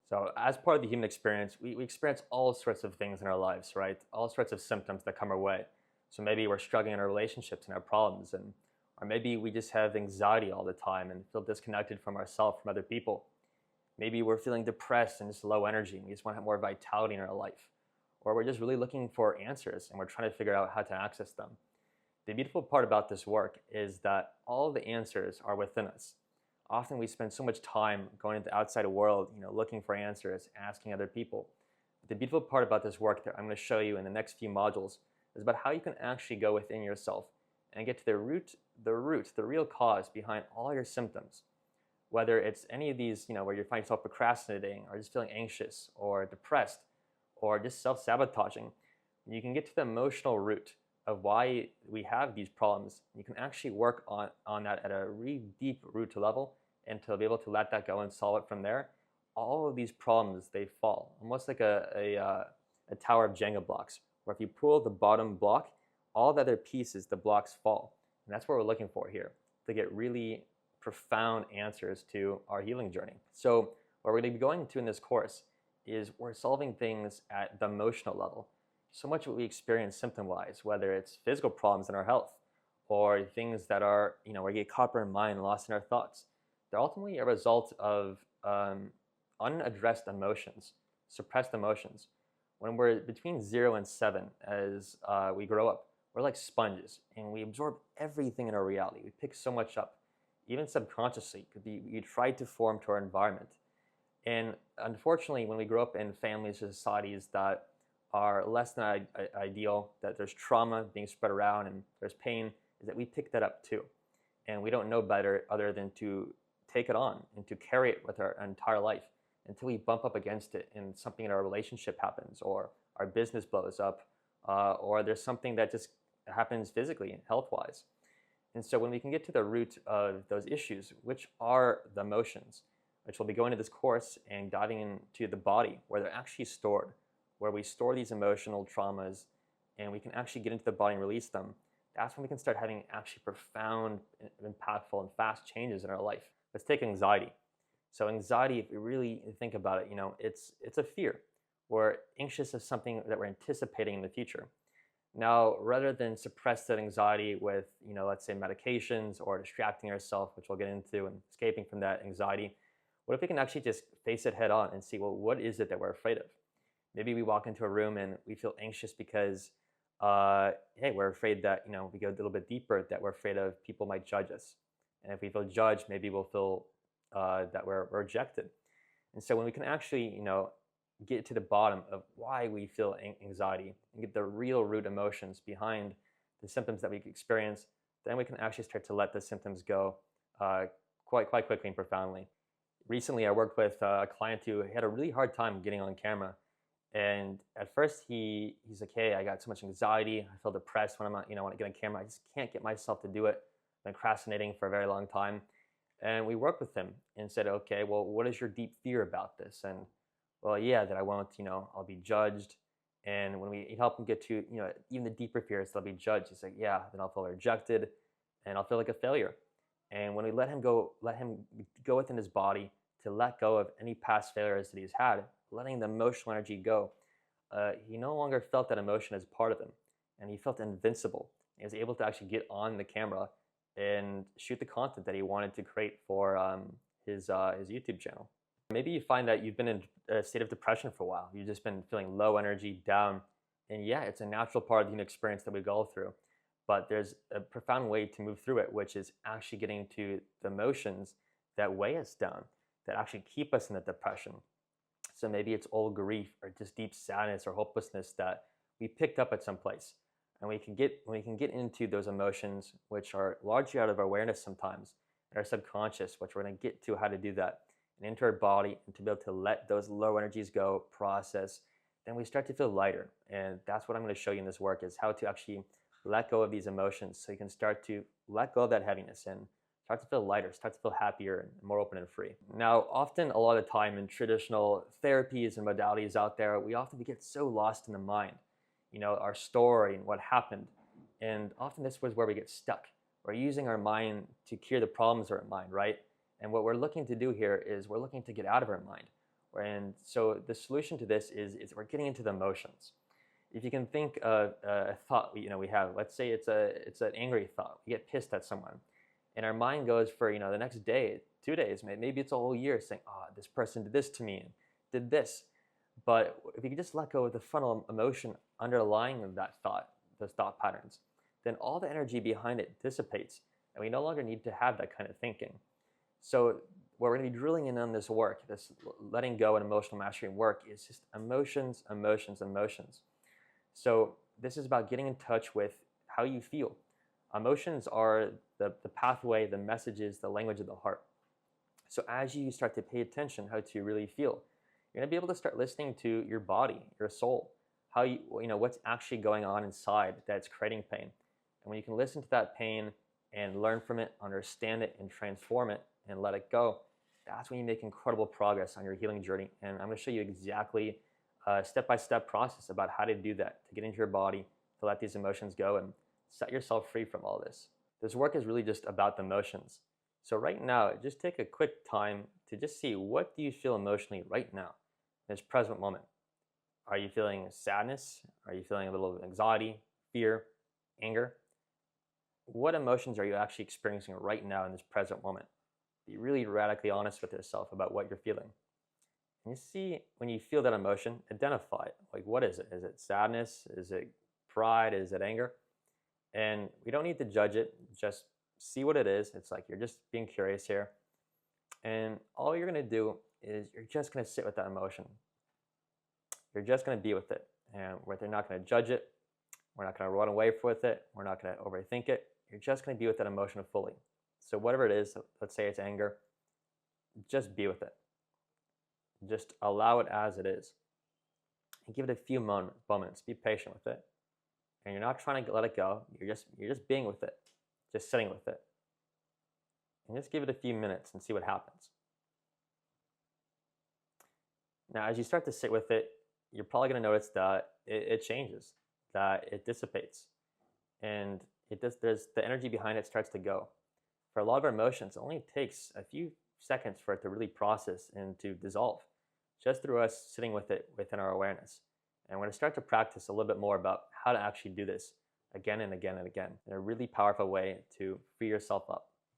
So, as part of the human experience, we experience all sorts of things in our lives, right? All sorts of symptoms that come our way. So, maybe we're struggling in our relationships and our problems, or maybe we just have anxiety all the time and feel disconnected from ourselves, from other people. Maybe we're feeling depressed and just low energy and we just want to have more vitality in our life. Or we're just really looking for answers and we're trying to figure out how to access them. The beautiful part about this work is that all the answers are within us. Often we spend so much time going into the outside world, looking for answers, asking other people. But the beautiful part about this work that I'm going to show you in the next few modules is about how you can actually go within yourself and get to the real cause behind all your symptoms. Whether it's any of these, where you find yourself procrastinating or just feeling anxious or depressed or just self-sabotaging, you can get to the emotional root of why we have these problems. You can actually work on that at a really deep root level and to be able to let that go and solve it from there. All of these problems, they fall, almost like a tower of Jenga blocks, where if you pull the bottom block, all the other pieces, the blocks fall. And that's what we're looking for here, to get really profound answers to our healing journey. So what we're going to be going into in this course is we're solving things at the emotional level. So much of what we experience symptom-wise, whether it's physical problems in our health or things that are, where we get caught up in our mind, lost in our thoughts, they're ultimately a result of unaddressed emotions, suppressed emotions. When we're between 0 and 7 as we grow up, we're like sponges and we absorb everything in our reality. We pick so much up, even subconsciously. We try to form to our environment. And unfortunately, when we grow up in families or societies that are less than ideal, that there's trauma being spread around and there's pain, is that we pick that up too. And we don't know better other than to take it on and to carry it with our entire life until we bump up against it and something in our relationship happens or our business blows up or there's something that just happens physically and health-wise. And so when we can get to the root of those issues, which are the emotions, which we'll be going to this course and diving into the body where they're actually stored, where we store these emotional traumas and we can actually get into the body and release them, that's when we can start having actually profound, impactful, and fast changes in our life. Let's take anxiety. So anxiety, if we really think about it, it's a fear. We're anxious of something that we're anticipating in the future. Now, rather than suppress that anxiety with, let's say medications or distracting ourselves, which we'll get into, and escaping from that anxiety, what if we can actually just face it head on and see, well, what is it that we're afraid of? Maybe we walk into a room and we feel anxious because, hey, we're afraid that, we go a little bit deeper, that we're afraid of people might judge us. And if we feel judged, maybe we'll feel that we're rejected. And so when we can actually, get to the bottom of why we feel anxiety and get the real root emotions behind the symptoms that we experience, then we can actually start to let the symptoms go quite quickly and profoundly. Recently, I worked with a client who had a really hard time getting on camera. And at first he's like, hey, I got so much anxiety. I feel depressed when I'm not, when I get on camera. I just can't get myself to do it. I've been procrastinating for a very long time. And we worked with him and said, okay, well, what is your deep fear about this? And well, yeah, that I won't, I'll be judged. And when we help him get to, even the deeper fears, they'll be judged. He's like, yeah, then I'll feel rejected and I'll feel like a failure. And when we let him go within his body to let go of any past failures that he's had, letting the emotional energy go, he no longer felt that emotion as part of him. And he felt invincible. He was able to actually get on the camera and shoot the content that he wanted to create for his YouTube channel. Maybe you find that you've been in a state of depression for a while. You've just been feeling low energy, down. And yeah, it's a natural part of the human experience that we go through. But there's a profound way to move through it, which is actually getting to the emotions that weigh us down, that actually keep us in the depression. So maybe it's old grief or just deep sadness or hopelessness that we picked up at some place. And when we can get into those emotions, which are largely out of our awareness sometimes, and our subconscious, which we're going to get to how to do that, and into our body, and to be able to let those low energies go, process, then we start to feel lighter. And that's what I'm going to show you in this work, is how to actually let go of these emotions so you can start to let go of that heaviness and start to feel lighter, start to feel happier and more open and free. Now, often, a lot of time in traditional therapies and modalities out there, we get so lost in the mind, our story and what happened. And often this was where we get stuck. We're using our mind to cure the problems of our mind, right? And what we're looking to do here is we're looking to get out of our mind. And so the solution to this is we're getting into the emotions. If you can think of a thought we have, let's say it's an angry thought. We get pissed at someone, and our mind goes for the next day, 2 days, maybe it's a whole year saying, "Oh, this person did this to me and did this." But if you can just let go of the fundamental emotion underlying that thought, those thought patterns, then all the energy behind it dissipates, and we no longer need to have that kind of thinking. So what we're going to be drilling in on this work, this letting go and emotional mastery work, is just emotions, emotions, emotions. So this is about getting in touch with how you feel. Emotions are the pathway, the messages, the language of the heart. So as you start to pay attention how to really feel, you're going to be able to start listening to your body, your soul, how what's actually going on inside that's creating pain. And when you can listen to that pain and learn from it, understand it, and transform it and let it go, that's when you make incredible progress on your healing journey. And I'm going to show you exactly a step-by-step process about how to do that, to get into your body, to let these emotions go and set yourself free from all this. This work is really just about the emotions. So right now, just take a quick time to just see, what do you feel emotionally right now, in this present moment? Are you feeling sadness? Are you feeling a little anxiety, fear, anger? What emotions are you actually experiencing right now in this present moment? Be really radically honest with yourself about what you're feeling. And you see, when you feel that emotion, identify it. Like, what is it? Is it sadness? Is it pride? Is it anger? And we don't need to judge it. Just see what it is. It's like you're just being curious here. And all you're going to do is you're just going to sit with that emotion. You're just going to be with it. And we're not going to judge it. We're not going to run away with it. We're not going to overthink it. You're just going to be with that emotion fully. So whatever it is, let's say it's anger, just be with it. Just allow it as it is. And give it a few moments. Be patient with it. And you're not trying to let it go. You're just being with it. Just sitting with it. And just give it a few minutes and see what happens. Now, as you start to sit with it, you're probably going to notice that it changes, that it dissipates. And there's the energy behind it starts to go. For a lot of our emotions, it only takes a few seconds for it to really process and to dissolve, just through us sitting with it within our awareness. And we're going to start to practice a little bit more about how to actually do this again and again and again in a really powerful way to free yourself up.